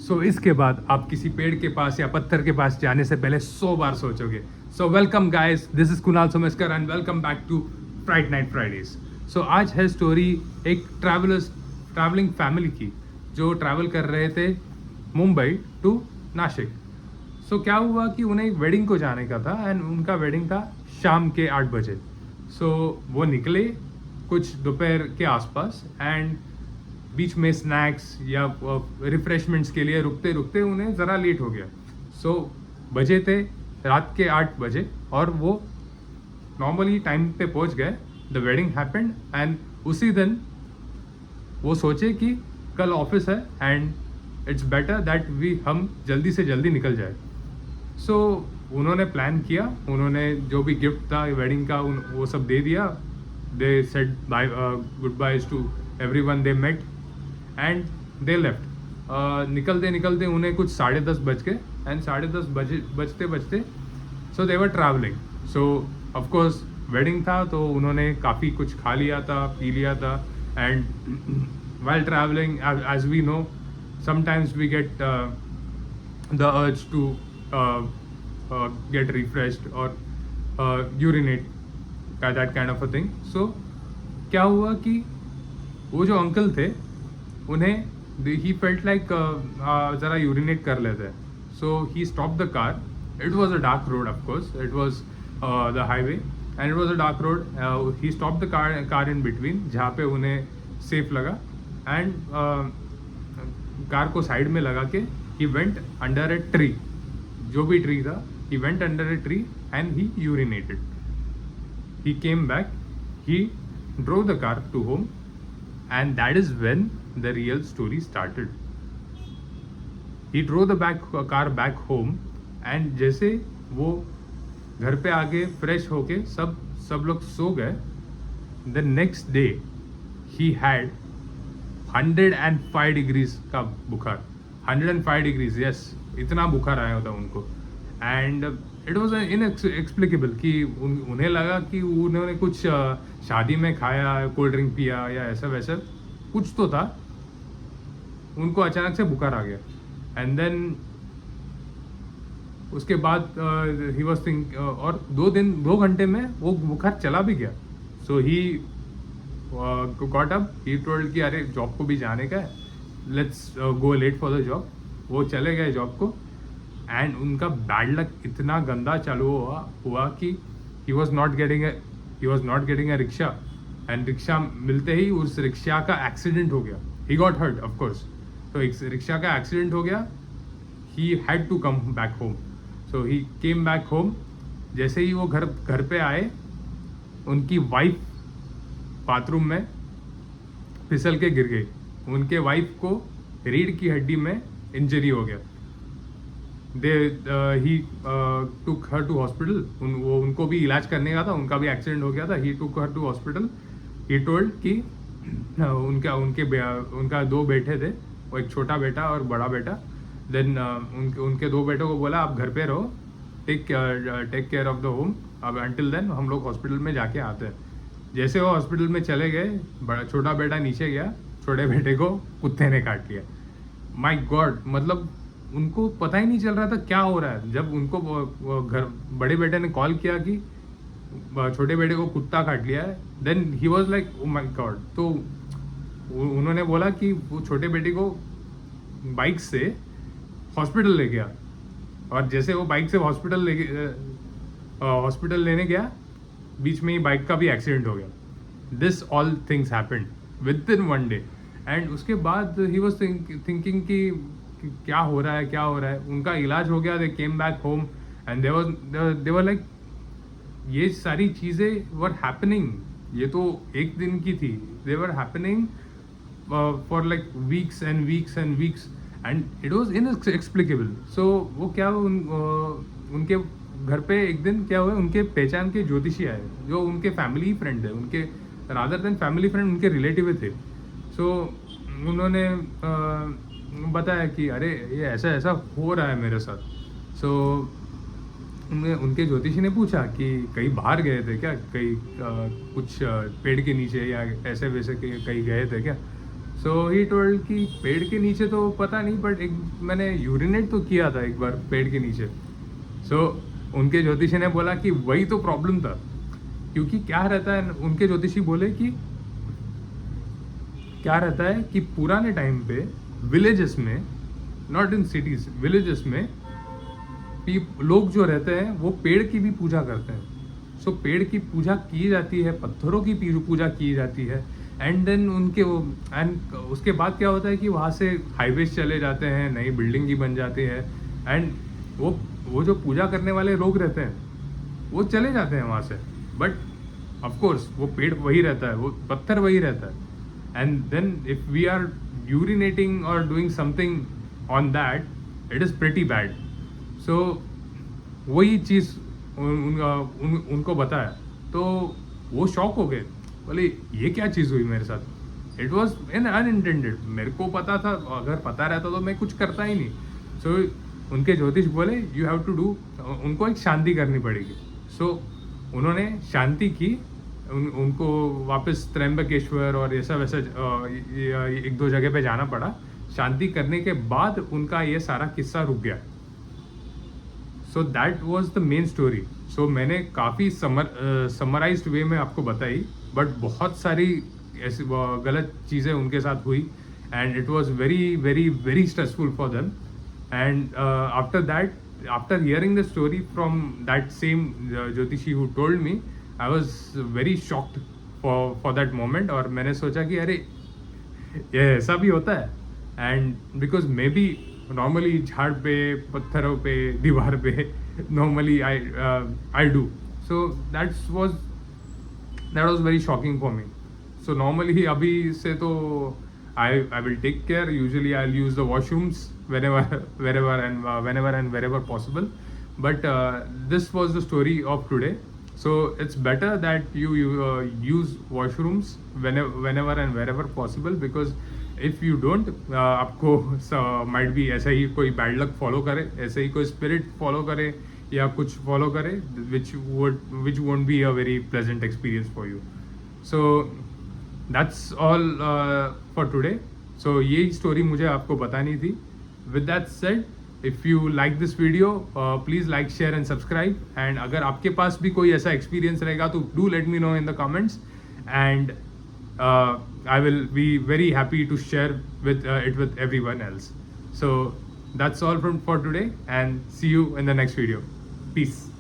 सो इसके बाद आप किसी पेड़ के पास या पत्थर के पास जाने से पहले 100 बार सोचोगे. So welcome guys, this is Kunal Someskar and welcome back to fright night Fridays. So आज है स्टोरी एक ट्रैवलिंग फैमिली की जो ट्रैवल कर रहे थे मुंबई टू नासिक. सो क्या हुआ कि उन्हें वेडिंग को जाने का था एंड उनका वेडिंग था शाम के 8 बजे. सो वो निकले कुछ दोपहर के आसपास एंड बीच में स्नैक्स या रिफ्रेशमेंट्स के लिए रुकते रुकते उन्हें ज़रा लेट हो गया. सो बजे थे रात के 8 बजे और वो नॉर्मली टाइम पे पहुंच गए. द वेडिंग हैपेंड एंड उसी दिन वो सोचे कि कल ऑफिस है एंड इट्स बेटर दैट हम जल्दी से जल्दी निकल जाए. सो उन्होंने प्लान किया, उन्होंने जो भी गिफ्ट था वेडिंग का वो सब दे दिया. They said bye goodbyes to everyone they met and they left. निकलते निकलते उन्हें कुछ 10:30 बज गए एंड 10:30 बजते बजते so they were travelling. So of course wedding था तो उन्होंने काफ़ी कुछ खा लिया था, पी लिया था. And while traveling, as we know, sometimes we get the urge to get refreshed or urinate, that kind of a thing. So क्या हुआ कि वो जो अंकल थे उन्हें he felt like ज़रा urinate कर लेते हैं. So he stopped the car. It was a dark road, of course. It was the highway and it was a dark road. He stopped the car in between जहाँ पे उन्हें safe लगा and car को side में लगा के ही went under a tree. जो भी ट्री था he went under a tree and he urinated. He came back, he drove the car to home and that is when the real story started. He drove the car back home and जैसे वो घर पे आके fresh होके सब लोग सो गए. The next day he had 105 degrees का बुखार. 105 डिग्रीज, यस, इतना बुखार आया होता उनको. एंड इट वॉज इनएक्सप्लिकेबल कि उन्हें लगा कि उन्होंने कुछ शादी में खाया, कोल्ड ड्रिंक पिया या ऐसा वैसा कुछ तो था. उनको अचानक से बुखार आ गया एंड देन उसके बाद ही वॉज थिंक और 2 घंटे में वो बुखार चला भी गया. So he got up, he told कि अरे जॉब को भी जाने का है, let's go late for the job. वो चले गए जॉब को एंड उनका बैड लक इतना गंदा चालू हुआ कि he was not getting a rickshaw and rickshaw मिलते ही उस रिक्शा का एक्सीडेंट हो गया. He got hurt of course. तो रिक्शा का एक्सीडेंट हो गया. He had to come back home. So he came back home. जैसे ही वो घर पे आए उनकी वाइफ बाथरूम में फिसल के गिर गई. उनके वाइफ को रीढ़ की हड्डी में इंजरी हो गया. ही टुक हर टू हॉस्पिटल. उनको भी इलाज करने का था, उनका भी एक्सीडेंट हो गया था. He took her to hospital. He told कि उनका 2 बेटे थे, वो एक छोटा बेटा और बड़ा बेटा. देन उनके 2 बेटों को बोला आप घर पे रहो, take care of the home. अब अंटिल देन हम लोग हॉस्पिटल में जाके आते हैं. जैसे वो हॉस्पिटल में चले गए, छोटा बेटा नीचे गया, छोटे बेटे को कुत्ते ने काट लिया. माय गॉड, मतलब उनको पता ही नहीं चल रहा था क्या हो रहा है. जब उनको बड़े बेटे ने कॉल किया कि छोटे बेटे को कुत्ता काट लिया है, then he was like oh my God. तो उन्होंने बोला कि वो छोटे बेटे को बाइक से हॉस्पिटल ले गया और जैसे वो बाइक से हॉस्पिटल लेने गया, बीच में ही बाइक का भी एक्सीडेंट हो गया. This all things happened with in 1 day. And उसके बाद ही वॉज थिंकिंग कि क्या हो रहा है. उनका इलाज हो गया. They came back home and they were like ये सारी चीज़ें वर हैपनिंग. ये तो एक दिन की थी. They were happening for like weeks and weeks and weeks and it was inexplicable. So वो क्या उनके घर पे एक दिन क्या हुआ, उनके पहचान के ज्योतिषी आए जो उनके फैमिली फ्रेंड थे. उनके रादर देन फैमिली फ्रेंड उनके रिलेटिव थे. सो उन्होंने बताया कि अरे ये ऐसा हो रहा है मेरे साथ. सो उनके ज्योतिषी ने पूछा कि कहीं बाहर गए थे क्या, कहीं कुछ पेड़ के नीचे या ऐसे वैसे कहीं गए थे क्या. सो ही टोल्ड कि पेड़ के नीचे तो पता नहीं, बट एक मैंने यूरिनेट तो किया था एक बार पेड़ के नीचे. सो उनके ज्योतिषी ने बोला कि वही तो प्रॉब्लम था, क्योंकि क्या रहता है, उनके ज्योतिषी बोले कि क्या रहता है कि पुराने टाइम पे विलेजेस में, नॉट इन सिटीज, विलेजेस में लोग जो रहते हैं वो पेड़ की भी पूजा करते हैं. सो पेड़ की पूजा की जाती है, पत्थरों की पूजा की जाती है. एंड देन एंड उसके बाद क्या होता है कि वहाँ से हाईवेज चले जाते हैं, नई बिल्डिंग की बन जाती है. एंड वो जो पूजा करने वाले लोग रहते हैं वो चले जाते हैं वहाँ से, बट ऑफ कोर्स वो पेड़ वही रहता है, वो पत्थर वही रहता है. And then if we are urinating or doing something on that, it is pretty bad. So वही चीज़ उनको बताया तो वो शॉक हो गए, बोले ये क्या चीज़ हुई मेरे साथ. It was in unintended. मेरे को पता था, अगर पता रहता तो मैं कुछ करता ही नहीं. सो उनके ज्योतिष बोले यू हैव टू डू, उनको एक शांति करनी पड़ेगी. सो उन्होंने शांति की, उनको वापस त्र्यंबकेश्वर और ऐसा वैसा एक दो जगह पे जाना पड़ा. शांति करने के बाद उनका ये सारा किस्सा रुक गया. So that was the main story. So मैंने काफ़ी समराइज्ड वे में आपको बताई, बट बहुत सारी ऐसी गलत चीज़ें उनके साथ हुई. And it was very very very stressful for them. And after that, after hearing the story from that same Jyotishi who told me, I was very shocked for that moment. और मैंने सोचा कि अरे ये ऐसा भी होता है. And because may be normally झाड़ पे, पत्थरों पे, दीवार पे normally I do. So that was very shocking for me. So normally अभी से तो I will take care. Usually I'll use the washrooms wherever and wherever possible. But this was the story of today. So it's better that you use washrooms whenever and wherever possible, because if you don't, आपको might be ऐसा ही कोई bad luck follow करे, ऐसे ही कोई spirit follow करे या कुछ follow करे, which won't be a very pleasant experience for you. So that's all for today. So यही story मुझे आपको बतानी थी. With that said, if you like this video, please like, share and subscribe. And अगर आपके पास भी कोई ऐसा experience रहेगा तो do let me know in the comments. And I will be very happy to share it with everyone else. So that's all for today, and see you in the next video. Peace.